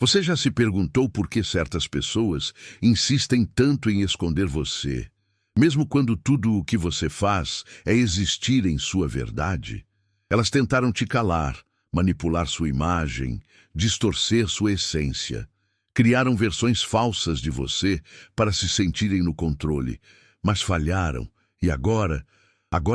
Você já se perguntou por que certas pessoas insistem tanto em esconder você, mesmo quando tudo o que você faz é existir em sua verdade? Elas tentaram te calar, manipular sua imagem, distorcer sua essência. Criaram versões falsas de você para se sentirem no controle, mas falharam e agora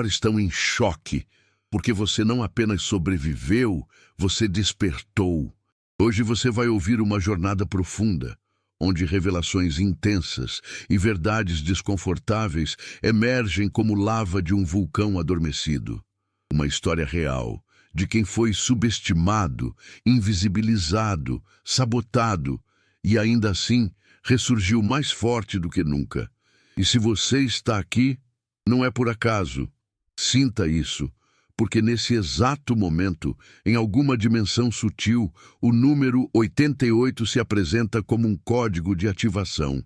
estão em choque, porque você não apenas sobreviveu, você despertou. Hoje você vai ouvir uma jornada profunda, onde revelações intensas e verdades desconfortáveis emergem como lava de um vulcão adormecido. Uma história real de quem foi subestimado, invisibilizado, sabotado e ainda assim ressurgiu mais forte do que nunca. E se você está aqui, não é por acaso. Sinta isso, porque nesse exato momento, em alguma dimensão sutil, o número 88 se apresenta como um código de ativação.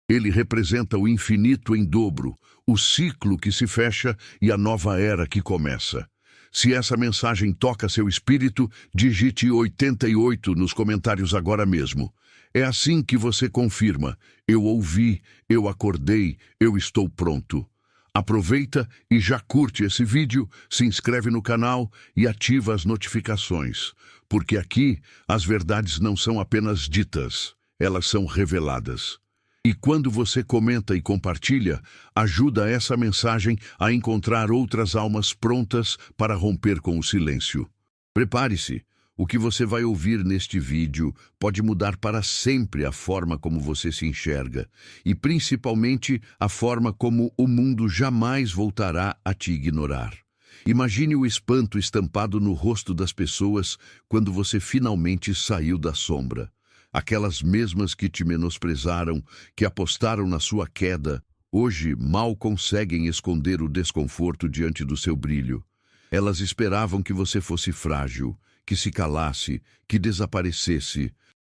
Ele representa o infinito em dobro, o ciclo que se fecha e a nova era que começa. Se essa mensagem toca seu espírito, digite 88 nos comentários agora mesmo. É assim que você confirma: eu ouvi, eu acordei, eu estou pronto. Aproveita e já curte esse vídeo, se inscreve no canal e ativa as notificações, porque aqui as verdades não são apenas ditas, elas são reveladas. E quando você comenta e compartilha, ajuda essa mensagem a encontrar outras almas prontas para romper com o silêncio. Prepare-se. O que você vai ouvir neste vídeo pode mudar para sempre a forma como você se enxerga e, principalmente, a forma como o mundo jamais voltará a te ignorar. Imagine o espanto estampado no rosto das pessoas quando você finalmente saiu da sombra. Aquelas mesmas que te menosprezaram, que apostaram na sua queda, hoje mal conseguem esconder o desconforto diante do seu brilho. Elas esperavam que você fosse frágil, que se calasse, que desaparecesse.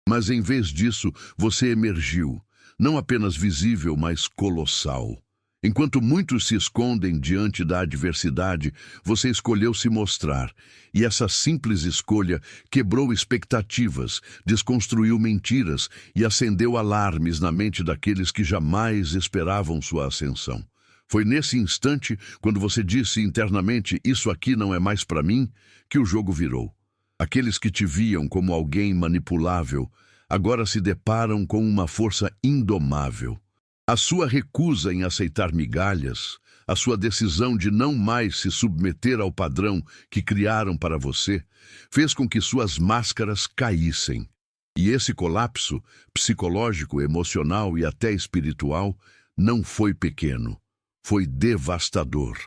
Mas em vez disso, você emergiu, não apenas visível, mas colossal. Enquanto muitos se escondem diante da adversidade, você escolheu se mostrar. E essa simples escolha quebrou expectativas, desconstruiu mentiras e acendeu alarmes na mente daqueles que jamais esperavam sua ascensão. Foi nesse instante, quando você disse internamente: "Isso aqui não é mais para mim", que o jogo virou. Aqueles que te viam como alguém manipulável, agora se deparam com uma força indomável. A sua recusa em aceitar migalhas, a sua decisão de não mais se submeter ao padrão que criaram para você, fez com que suas máscaras caíssem. E esse colapso psicológico, emocional e até espiritual não foi pequeno, foi devastador.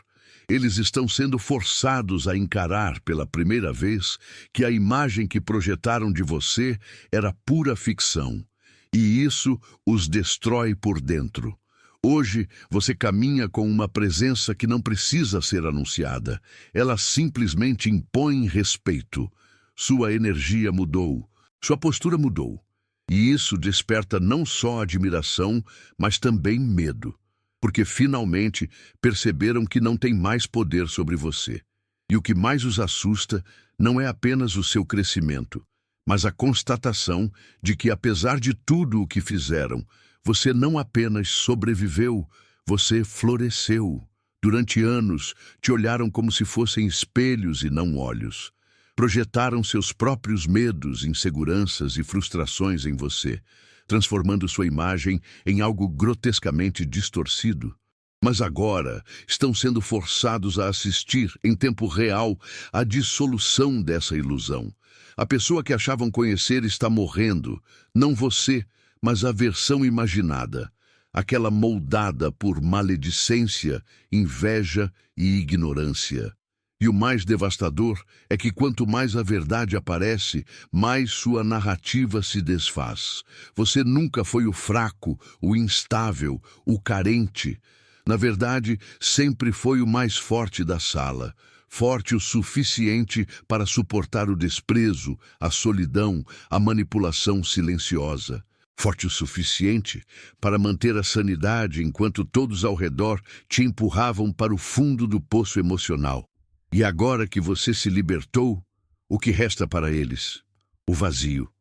Eles estão sendo forçados a encarar pela primeira vez que a imagem que projetaram de você era pura ficção. E isso os destrói por dentro. Hoje, você caminha com uma presença que não precisa ser anunciada. Ela simplesmente impõe respeito. Sua energia mudou. Sua postura mudou. E isso desperta não só admiração, mas também medo. Porque finalmente perceberam que não tem mais poder sobre você. E o que mais os assusta não é apenas o seu crescimento, mas a constatação de que, apesar de tudo o que fizeram, você não apenas sobreviveu, você floresceu. Durante anos, te olharam como se fossem espelhos e não olhos. Projetaram seus próprios medos, inseguranças e frustrações em você, transformando sua imagem em algo grotescamente distorcido. Mas agora estão sendo forçados a assistir, em tempo real, à dissolução dessa ilusão. A pessoa que achavam conhecer está morrendo, não você, mas a versão imaginada, aquela moldada por maledicência, inveja e ignorância. E o mais devastador é que quanto mais a verdade aparece, mais sua narrativa se desfaz. Você nunca foi o fraco, o instável, o carente. Na verdade, sempre foi o mais forte da sala, forte o suficiente para suportar o desprezo, a solidão, a manipulação silenciosa. Forte o suficiente para manter a sanidade enquanto todos ao redor te empurravam para o fundo do poço emocional. E agora que você se libertou, o que resta para eles? O vazio.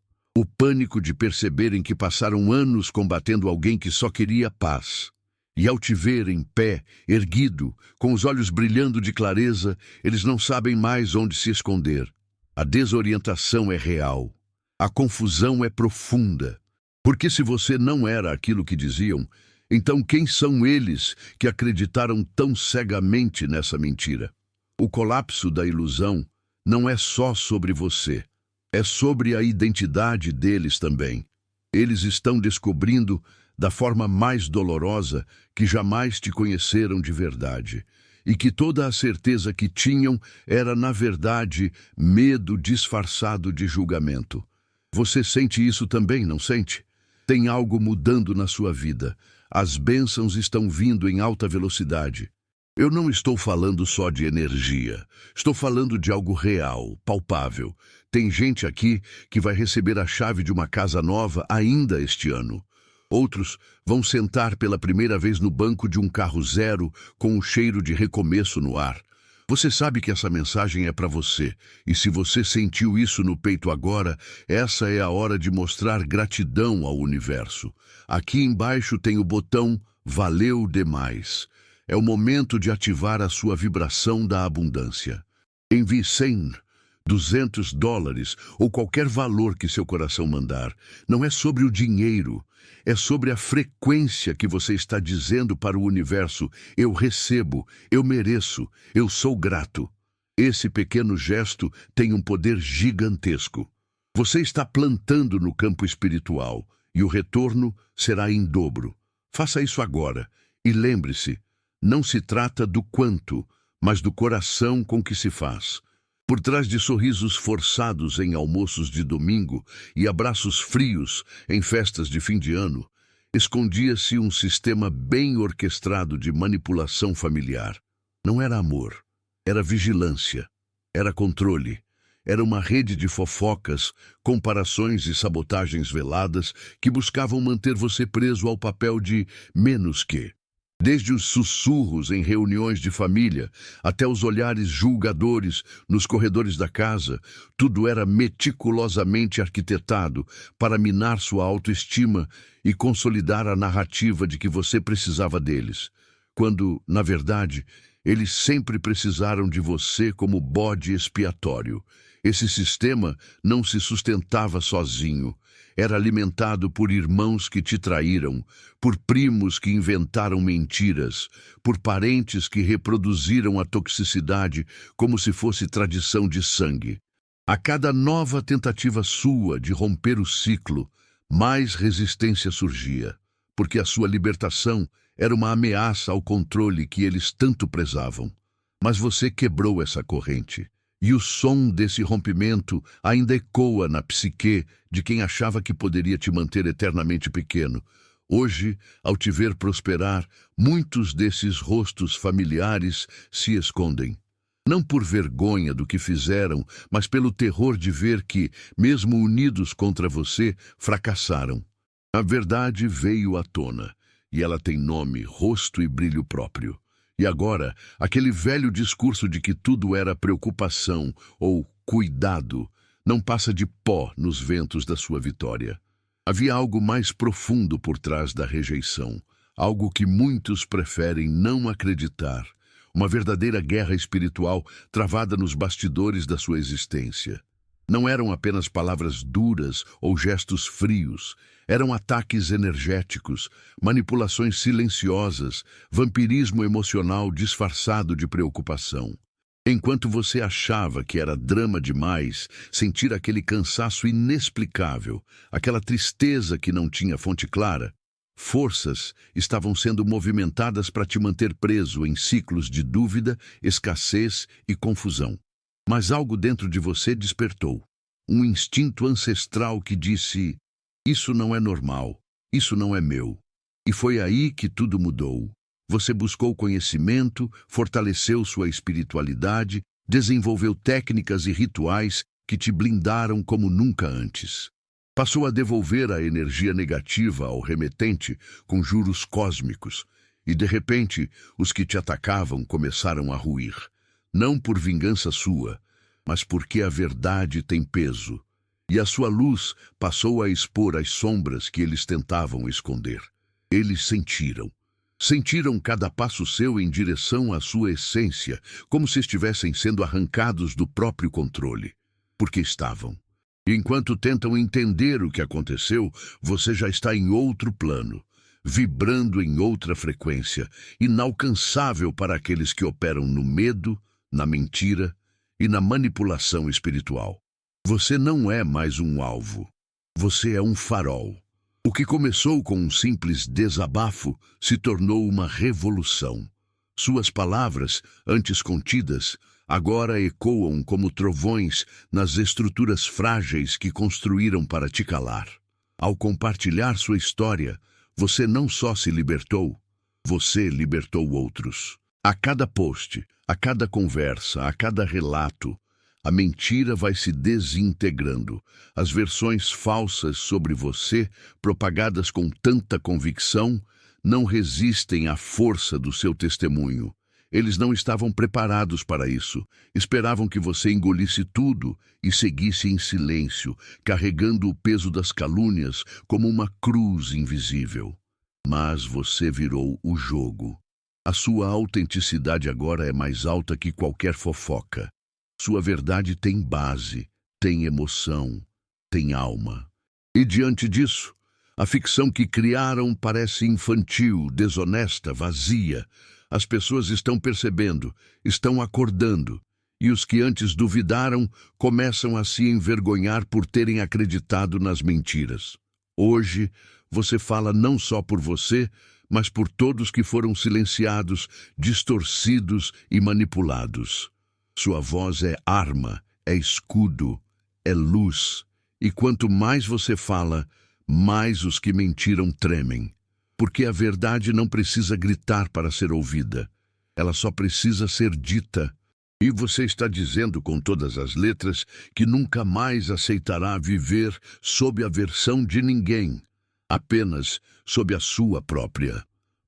O pânico de perceberem que passaram anos combatendo alguém que só queria paz. E ao te ver em pé, erguido, com os olhos brilhando de clareza, eles não sabem mais onde se esconder. A desorientação é real. A confusão é profunda. Porque se você não era aquilo que diziam, então quem são eles que acreditaram tão cegamente nessa mentira? O colapso da ilusão não é só sobre você. É sobre a identidade deles também. Eles estão descobrindo da forma mais dolorosa que jamais te conheceram de verdade, e que toda a certeza que tinham era, na verdade, medo disfarçado de julgamento. Você sente isso também, não sente? Tem algo mudando na sua vida. As bênçãos estão vindo em alta velocidade. Eu não estou falando só de energia. Estou falando de algo real, palpável. Tem gente aqui que vai receber a chave de uma casa nova ainda este ano. Outros vão sentar pela primeira vez no banco de um carro zero com um cheiro de recomeço no ar. Você sabe que essa mensagem é para você, e se você sentiu isso no peito agora, essa é a hora de mostrar gratidão ao universo. Aqui embaixo tem o botão Valeu demais. É o momento de ativar a sua vibração da abundância. Envie 100, $200 ou qualquer valor que seu coração mandar. Não é sobre o dinheiro, é sobre a frequência que você está dizendo para o universo: eu recebo, eu mereço, eu sou grato. Esse pequeno gesto tem um poder gigantesco. Você está plantando no campo espiritual e o retorno será em dobro. Faça isso agora e lembre-se, não se trata do quanto, mas do coração com que se faz. Por trás de sorrisos forçados em almoços de domingo e abraços frios em festas de fim de ano, escondia-se um sistema bem orquestrado de manipulação familiar. Não era amor, era vigilância, era controle, era uma rede de fofocas, comparações e sabotagens veladas que buscavam manter você preso ao papel de menos que. Desde os sussurros em reuniões de família até os olhares julgadores nos corredores da casa, tudo era meticulosamente arquitetado para minar sua autoestima e consolidar a narrativa de que você precisava deles, quando, na verdade, eles sempre precisaram de você como bode expiatório. Esse sistema não se sustentava sozinho. Era alimentado por irmãos que te traíram, por primos que inventaram mentiras, por parentes que reproduziram a toxicidade como se fosse tradição de sangue. A cada nova tentativa sua de romper o ciclo, mais resistência surgia, porque a sua libertação era uma ameaça ao controle que eles tanto prezavam. Mas você quebrou essa corrente. E o som desse rompimento ainda ecoa na psique de quem achava que poderia te manter eternamente pequeno. Hoje, ao te ver prosperar, muitos desses rostos familiares se escondem. Não por vergonha do que fizeram, mas pelo terror de ver que, mesmo unidos contra você, fracassaram. A verdade veio à tona, e ela tem nome, rosto e brilho próprio. E agora, aquele velho discurso de que tudo era preocupação ou cuidado não passa de pó nos ventos da sua vitória. Havia algo mais profundo por trás da rejeição, algo que muitos preferem não acreditar, uma verdadeira guerra espiritual travada nos bastidores da sua existência. Não eram apenas palavras duras ou gestos frios, eram ataques energéticos, manipulações silenciosas, vampirismo emocional disfarçado de preocupação. Enquanto você achava que era drama demais sentir aquele cansaço inexplicável, aquela tristeza que não tinha fonte clara, forças estavam sendo movimentadas para te manter preso em ciclos de dúvida, escassez e confusão. Mas algo dentro de você despertou. Um instinto ancestral que disse: isso não é normal, isso não é meu. E foi aí que tudo mudou. Você buscou conhecimento, fortaleceu sua espiritualidade, desenvolveu técnicas e rituais que te blindaram como nunca antes. Passou a devolver a energia negativa ao remetente com juros cósmicos. E, de repente, os que te atacavam começaram a ruir. Não por vingança sua, mas porque a verdade tem peso. e a sua luz passou a expor as sombras que eles tentavam esconder. Eles sentiram. Sentiram cada passo seu em direção à sua essência, como se estivessem sendo arrancados do próprio controle. Porque estavam. E enquanto tentam entender o que aconteceu, você já está em outro plano, vibrando em outra frequência, inalcançável para aqueles que operam no medo, na mentira e na manipulação espiritual. Você não é mais um alvo. Você é um farol. O que começou com um simples desabafo se tornou uma revolução. Suas palavras, antes contidas, agora ecoam como trovões nas estruturas frágeis que construíram para te calar. Ao compartilhar sua história, você não só se libertou, você libertou outros. A cada post, a cada conversa, a cada relato, a mentira vai se desintegrando. As versões falsas sobre você, propagadas com tanta convicção, não resistem à força do seu testemunho. Eles não estavam preparados para isso. Esperavam que você engolisse tudo e seguisse em silêncio, carregando o peso das calúnias como uma cruz invisível. Mas você virou o jogo. A sua autenticidade agora é mais alta que qualquer fofoca. Sua verdade tem base, tem emoção, tem alma. E diante disso, a ficção que criaram parece infantil, desonesta, vazia. As pessoas estão percebendo, estão acordando, e os que antes duvidaram começam a se envergonhar por terem acreditado nas mentiras. Hoje, você fala não só por você, mas por todos que foram silenciados, distorcidos e manipulados. Sua voz é arma, é escudo, é luz. E quanto mais você fala, mais os que mentiram tremem. Porque a verdade não precisa gritar para ser ouvida. Ela só precisa ser dita. E você está dizendo com todas as letras que nunca mais aceitará viver sob a versão de ninguém, apenas sob a sua própria.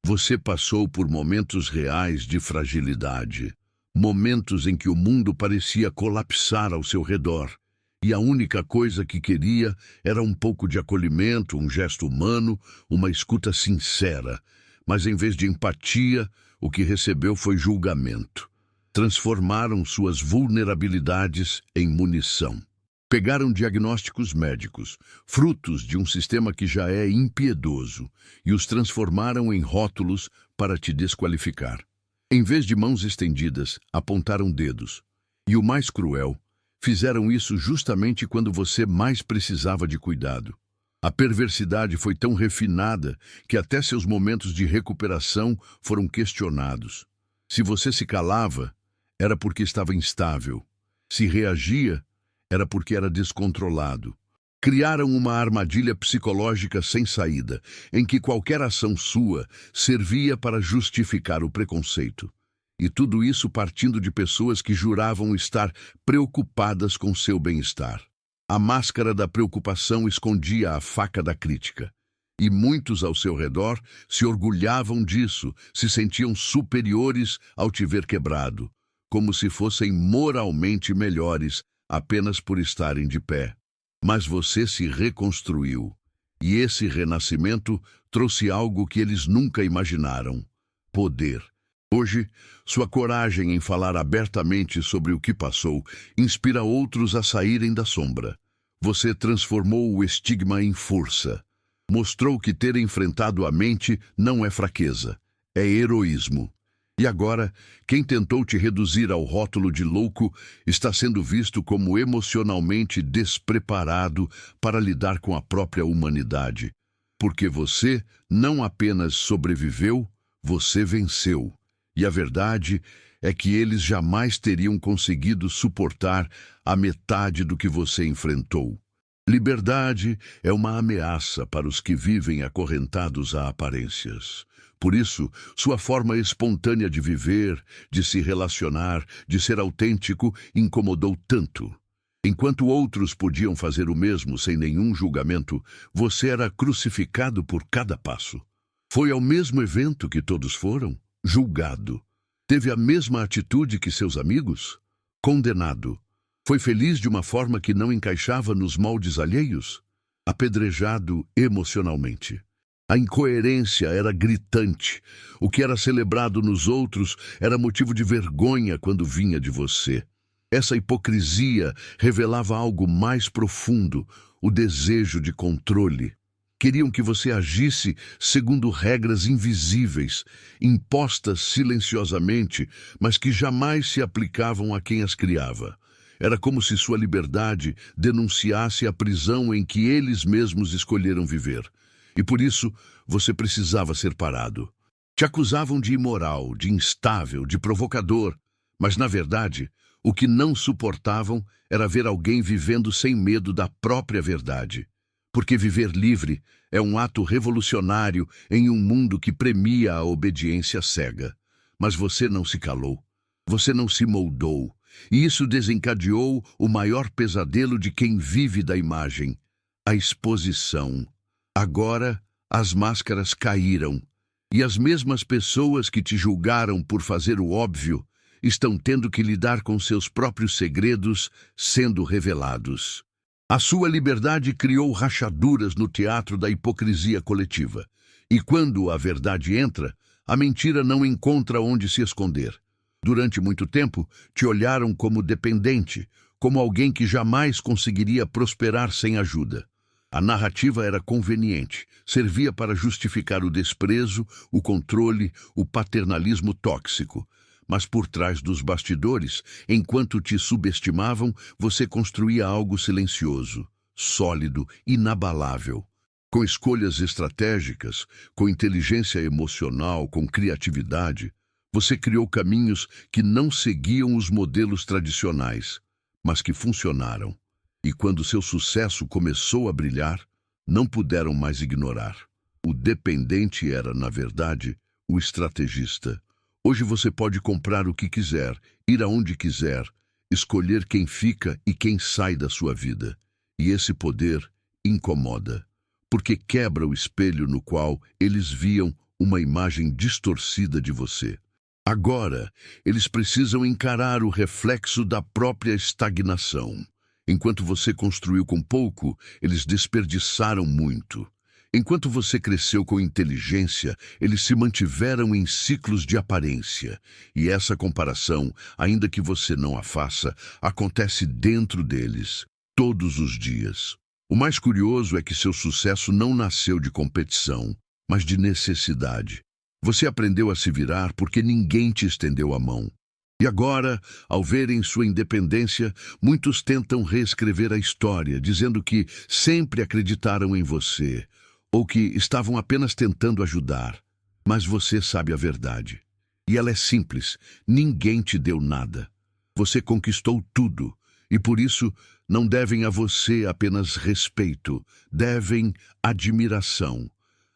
Você passou por momentos reais de fragilidade. Momentos em que o mundo parecia colapsar ao seu redor, e a única coisa que queria era um pouco de acolhimento, um gesto humano, uma escuta sincera. Mas em vez de empatia, o que recebeu foi julgamento. Transformaram suas vulnerabilidades em munição. Pegaram diagnósticos médicos, frutos de um sistema que já é impiedoso, e os transformaram em rótulos para te desqualificar. Em vez de mãos estendidas, apontaram dedos. E o mais cruel, fizeram isso justamente quando você mais precisava de cuidado. A perversidade foi tão refinada que até seus momentos de recuperação foram questionados. Se você se calava, era porque estava instável. Se reagia, era porque era descontrolado. Criaram uma armadilha psicológica sem saída, em que qualquer ação sua servia para justificar o preconceito. E tudo isso partindo de pessoas que juravam estar preocupadas com seu bem-estar. A máscara da preocupação escondia a faca da crítica. E muitos ao seu redor se orgulhavam disso, se sentiam superiores ao te ver quebrado, como se fossem moralmente melhores apenas por estarem de pé. Mas você se reconstruiu, e esse renascimento trouxe algo que eles nunca imaginaram: poder. Hoje, sua coragem em falar abertamente sobre o que passou inspira outros a saírem da sombra. Você transformou o estigma em força. Mostrou que ter enfrentado a mente não é fraqueza, é heroísmo. E agora, quem tentou te reduzir ao rótulo de louco está sendo visto como emocionalmente despreparado para lidar com a própria humanidade. Porque você não apenas sobreviveu, você venceu. E a verdade é que eles jamais teriam conseguido suportar a metade do que você enfrentou. Liberdade é uma ameaça para os que vivem acorrentados a aparências. Por isso, sua forma espontânea de viver, de se relacionar, de ser autêntico, incomodou tanto. Enquanto outros podiam fazer o mesmo sem nenhum julgamento, você era crucificado por cada passo. Foi ao mesmo evento que todos foram? Julgado. Teve a mesma atitude que seus amigos? Condenado. Foi feliz de uma forma que não encaixava nos moldes alheios? Apedrejado emocionalmente. A incoerência era gritante. O que era celebrado nos outros era motivo de vergonha quando vinha de você. Essa hipocrisia revelava algo mais profundo, o desejo de controle. Queriam que você agisse segundo regras invisíveis, impostas silenciosamente, mas que jamais se aplicavam a quem as criava. Era como se sua liberdade denunciasse a prisão em que eles mesmos escolheram viver. E por isso, você precisava ser parado. Te acusavam de imoral, de instável, de provocador, mas, na verdade, o que não suportavam era ver alguém vivendo sem medo da própria verdade. Porque viver livre é um ato revolucionário em um mundo que premia a obediência cega. Mas você não se calou. Você não se moldou. E isso desencadeou o maior pesadelo de quem vive da imagem: a exposição. Agora, as máscaras caíram. E as mesmas pessoas que te julgaram por fazer o óbvio estão tendo que lidar com seus próprios segredos sendo revelados. A sua liberdade criou rachaduras no teatro da hipocrisia coletiva. E quando a verdade entra, a mentira não encontra onde se esconder. Durante muito tempo, te olharam como dependente, como alguém que jamais conseguiria prosperar sem ajuda. A narrativa era conveniente, servia para justificar o desprezo, o controle, o paternalismo tóxico. Mas por trás dos bastidores, enquanto te subestimavam, você construía algo silencioso, sólido, inabalável. Com escolhas estratégicas, com inteligência emocional, com criatividade, você criou caminhos que não seguiam os modelos tradicionais, mas que funcionaram. E quando seu sucesso começou a brilhar, não puderam mais ignorar. O dependente era, na verdade, o estrategista. Hoje você pode comprar o que quiser, ir aonde quiser, escolher quem fica e quem sai da sua vida. E esse poder incomoda, porque quebra o espelho no qual eles viam uma imagem distorcida de você. Agora, eles precisam encarar o reflexo da própria estagnação. Enquanto você construiu com pouco, eles desperdiçaram muito. Enquanto você cresceu com inteligência, eles se mantiveram em ciclos de aparência. E essa comparação, ainda que você não a faça, acontece dentro deles, todos os dias. O mais curioso é que seu sucesso não nasceu de competição, mas de necessidade. Você aprendeu a se virar porque ninguém te estendeu a mão. E agora, ao verem sua independência, muitos tentam reescrever a história, dizendo que sempre acreditaram em você, ou que estavam apenas tentando ajudar. Mas você sabe a verdade. E ela é simples: ninguém te deu nada. Você conquistou tudo, e por isso não devem a você apenas respeito, devem admiração.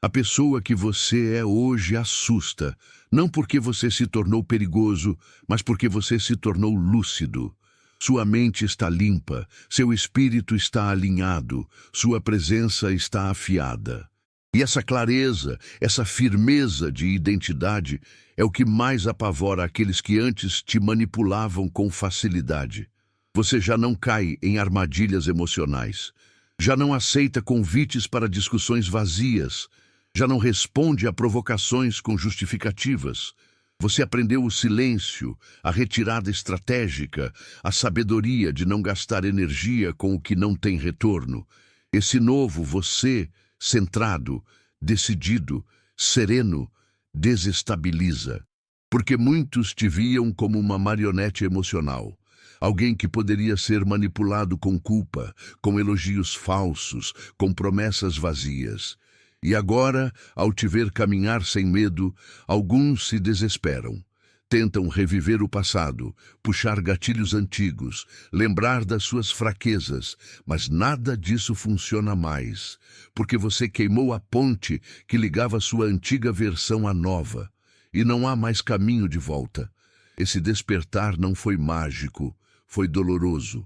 A pessoa que você é hoje assusta, não porque você se tornou perigoso, mas porque você se tornou lúcido. Sua mente está limpa, seu espírito está alinhado, sua presença está afiada. E essa clareza, essa firmeza de identidade é o que mais apavora aqueles que antes te manipulavam com facilidade. Você já não cai em armadilhas emocionais, já não aceita convites para discussões vazias, já não responde a provocações com justificativas. Você aprendeu o silêncio, a retirada estratégica, a sabedoria de não gastar energia com o que não tem retorno. Esse novo você, centrado, decidido, sereno, desestabiliza. Porque muitos te viam como uma marionete emocional. Alguém que poderia ser manipulado com culpa, com elogios falsos, com promessas vazias. E agora, ao te ver caminhar sem medo, alguns se desesperam. Tentam reviver o passado, puxar gatilhos antigos, lembrar das suas fraquezas, mas nada disso funciona mais, porque você queimou a ponte que ligava sua antiga versão à nova, e não há mais caminho de volta. Esse despertar não foi mágico, foi doloroso.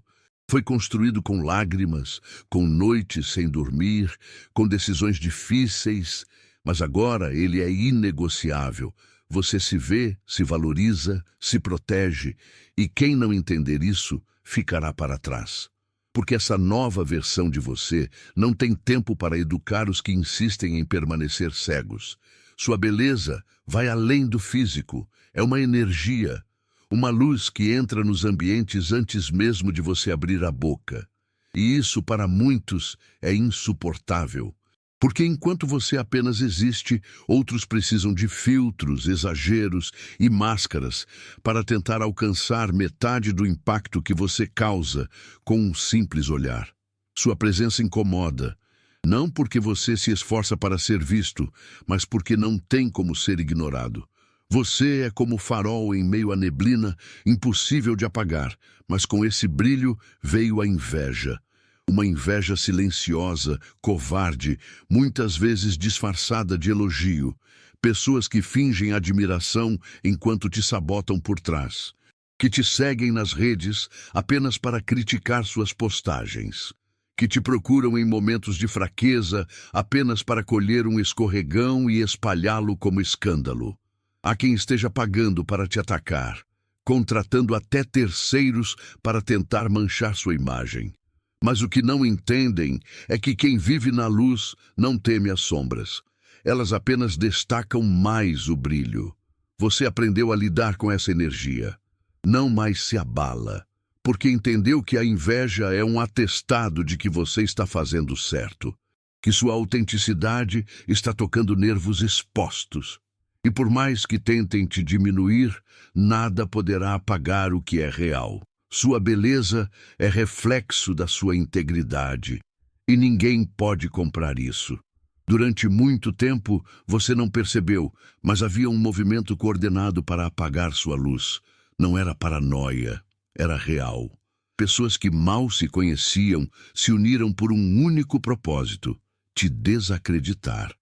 Foi construído com lágrimas, com noites sem dormir, com decisões difíceis, mas agora ele é inegociável. Você se vê, se valoriza, se protege, e quem não entender isso, ficará para trás. Porque essa nova versão de você não tem tempo para educar os que insistem em permanecer cegos. Sua beleza vai além do físico, é uma energia, uma luz que entra nos ambientes antes mesmo de você abrir a boca. E isso, para muitos, é insuportável. Porque enquanto você apenas existe, outros precisam de filtros, exageros e máscaras para tentar alcançar metade do impacto que você causa com um simples olhar. Sua presença incomoda, não porque você se esforça para ser visto, mas porque não tem como ser ignorado. Você é como farol em meio à neblina, impossível de apagar, mas com esse brilho veio a inveja. Uma inveja silenciosa, covarde, muitas vezes disfarçada de elogio. Pessoas que fingem admiração enquanto te sabotam por trás. Que te seguem nas redes apenas para criticar suas postagens. Que te procuram em momentos de fraqueza apenas para colher um escorregão e espalhá-lo como escândalo. Há quem esteja pagando para te atacar, contratando até terceiros para tentar manchar sua imagem. Mas o que não entendem é que quem vive na luz não teme as sombras. Elas apenas destacam mais o brilho. Você aprendeu a lidar com essa energia. Não mais se abala, porque entendeu que a inveja é um atestado de que você está fazendo certo, que sua autenticidade está tocando nervos expostos. E por mais que tentem te diminuir, nada poderá apagar o que é real. Sua beleza é reflexo da sua integridade, e ninguém pode comprar isso. Durante muito tempo, você não percebeu, mas havia um movimento coordenado para apagar sua luz. Não era paranoia, era real. Pessoas que mal se conheciam se uniram por um único propósito: te desacreditar.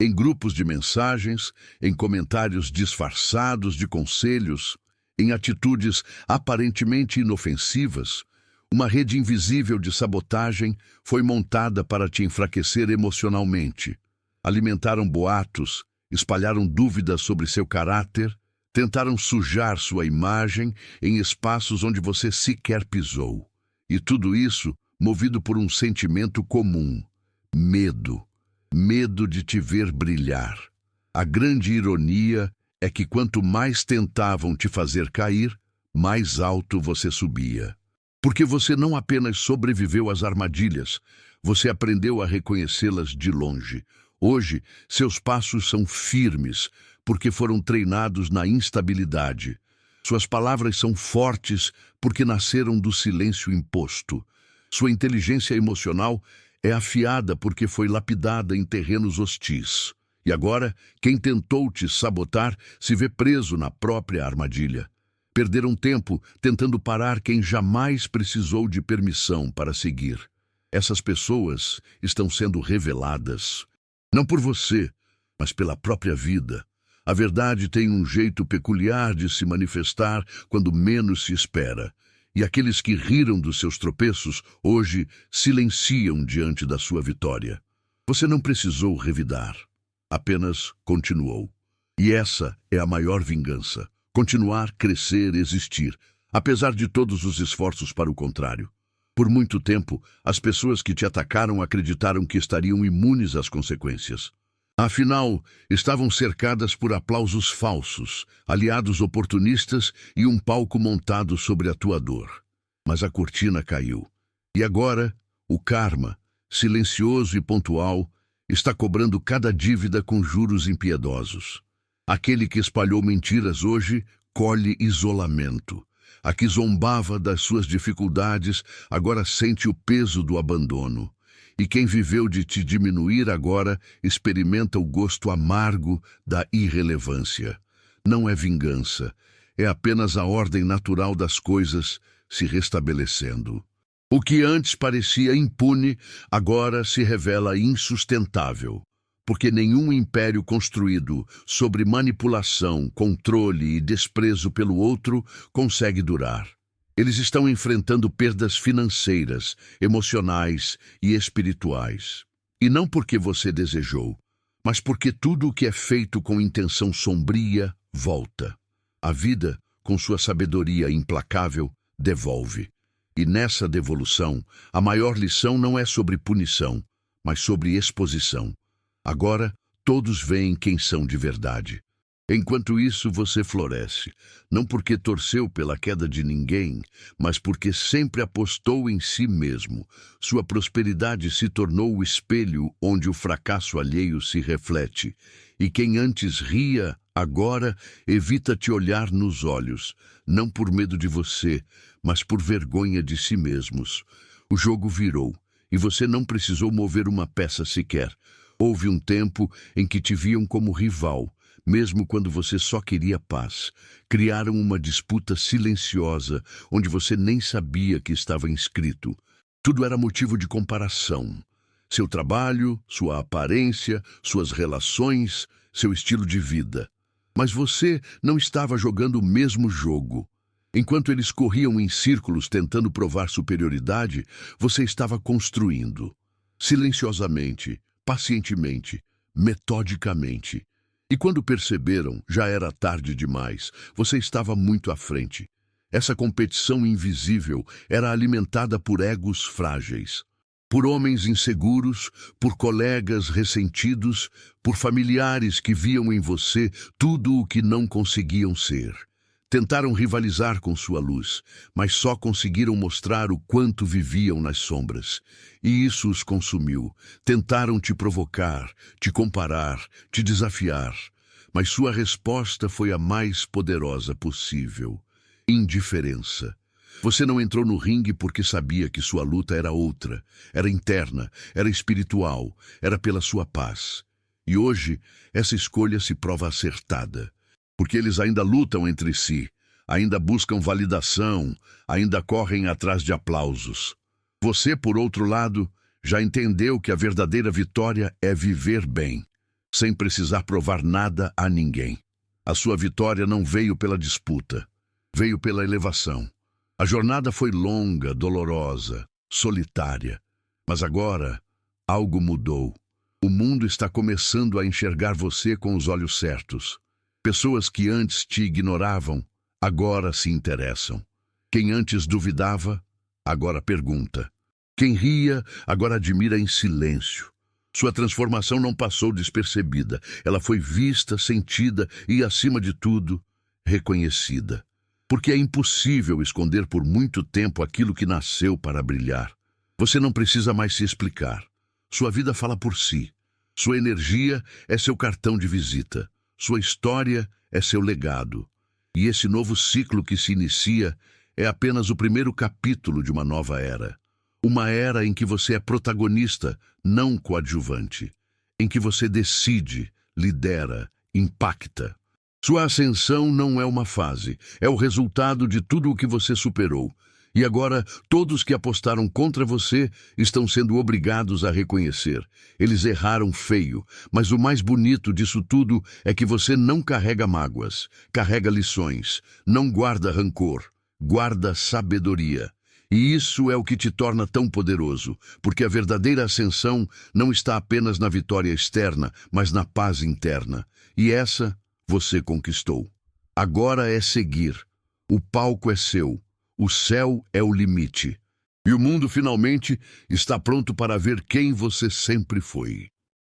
Em grupos de mensagens, em comentários disfarçados de conselhos, em atitudes aparentemente inofensivas, uma rede invisível de sabotagem foi montada para te enfraquecer emocionalmente. Alimentaram boatos, espalharam dúvidas sobre seu caráter, tentaram sujar sua imagem em espaços onde você sequer pisou. E tudo isso movido por um sentimento comum: medo. Medo de te ver brilhar. A grande ironia é que quanto mais tentavam te fazer cair, mais alto você subia. Porque você não apenas sobreviveu às armadilhas, você aprendeu a reconhecê-las de longe. Hoje, seus passos são firmes, porque foram treinados na instabilidade. Suas palavras são fortes, porque nasceram do silêncio imposto. Sua inteligência emocional é afiada porque foi lapidada em terrenos hostis. E agora, quem tentou te sabotar se vê preso na própria armadilha. Perderam tempo tentando parar quem jamais precisou de permissão para seguir. Essas pessoas estão sendo reveladas. Não por você, mas pela própria vida. A verdade tem um jeito peculiar de se manifestar quando menos se espera. E aqueles que riram dos seus tropeços, hoje silenciam diante da sua vitória. Você não precisou revidar, apenas continuou. E essa é a maior vingança: continuar, crescer, existir, apesar de todos os esforços para o contrário. Por muito tempo, as pessoas que te atacaram acreditaram que estariam imunes às consequências. Afinal, estavam cercadas por aplausos falsos, aliados oportunistas e um palco montado sobre a tua dor. Mas a cortina caiu. E agora, o karma, silencioso e pontual, está cobrando cada dívida com juros impiedosos. Aquele que espalhou mentiras hoje colhe isolamento. A que zombava das suas dificuldades agora sente o peso do abandono. E quem viveu de te diminuir agora experimenta o gosto amargo da irrelevância. Não é vingança, é apenas a ordem natural das coisas se restabelecendo. O que antes parecia impune, agora se revela insustentável, porque nenhum império construído sobre manipulação, controle e desprezo pelo outro consegue durar. Eles estão enfrentando perdas financeiras, emocionais e espirituais. E não porque você desejou, mas porque tudo o que é feito com intenção sombria volta. A vida, com sua sabedoria implacável, devolve. E nessa devolução, a maior lição não é sobre punição, mas sobre exposição. Agora, todos veem quem são de verdade. Enquanto isso, você floresce, não porque torceu pela queda de ninguém, mas porque sempre apostou em si mesmo. Sua prosperidade se tornou o espelho onde o fracasso alheio se reflete. E quem antes ria, agora evita te olhar nos olhos, não por medo de você, mas por vergonha de si mesmos. O jogo virou, e você não precisou mover uma peça sequer. Houve um tempo em que te viam como rival, mesmo quando você só queria paz. Criaram uma disputa silenciosa, onde você nem sabia que estava inscrito. Tudo era motivo de comparação. Seu trabalho, sua aparência, suas relações, seu estilo de vida. Mas você não estava jogando o mesmo jogo. Enquanto eles corriam em círculos tentando provar superioridade, você estava construindo. Silenciosamente, pacientemente, metodicamente. E quando perceberam, já era tarde demais. Você estava muito à frente. Essa competição invisível era alimentada por egos frágeis, por homens inseguros, por colegas ressentidos, por familiares que viam em você tudo o que não conseguiam ser. Tentaram rivalizar com sua luz, mas só conseguiram mostrar o quanto viviam nas sombras. E isso os consumiu. Tentaram te provocar, te comparar, te desafiar. Mas sua resposta foi a mais poderosa possível: indiferença. Você não entrou no ringue porque sabia que sua luta era outra. Era interna, era espiritual, era pela sua paz. E hoje, essa escolha se prova acertada. Porque eles ainda lutam entre si, ainda buscam validação, ainda correm atrás de aplausos. Você, por outro lado, já entendeu que a verdadeira vitória é viver bem, sem precisar provar nada a ninguém. A sua vitória não veio pela disputa, veio pela elevação. A jornada foi longa, dolorosa, solitária, mas agora algo mudou. O mundo está começando a enxergar você com os olhos certos. Pessoas que antes te ignoravam, agora se interessam. Quem antes duvidava, agora pergunta. Quem ria, agora admira em silêncio. Sua transformação não passou despercebida. Ela foi vista, sentida e, acima de tudo, reconhecida. Porque é impossível esconder por muito tempo aquilo que nasceu para brilhar. Você não precisa mais se explicar. Sua vida fala por si. Sua energia é seu cartão de visita. Sua história é seu legado. E esse novo ciclo que se inicia é apenas o primeiro capítulo de uma nova era. Uma era em que você é protagonista, não coadjuvante. Em que você decide, lidera, impacta. Sua ascensão não é uma fase, é o resultado de tudo o que você superou. E agora, todos que apostaram contra você estão sendo obrigados a reconhecer. Eles erraram feio, mas o mais bonito disso tudo é que você não carrega mágoas, carrega lições, não guarda rancor, guarda sabedoria. E isso é o que te torna tão poderoso, porque a verdadeira ascensão não está apenas na vitória externa, mas na paz interna. E essa você conquistou. Agora é seguir. O palco é seu. O céu é o limite. E o mundo finalmente está pronto para ver quem você sempre foi.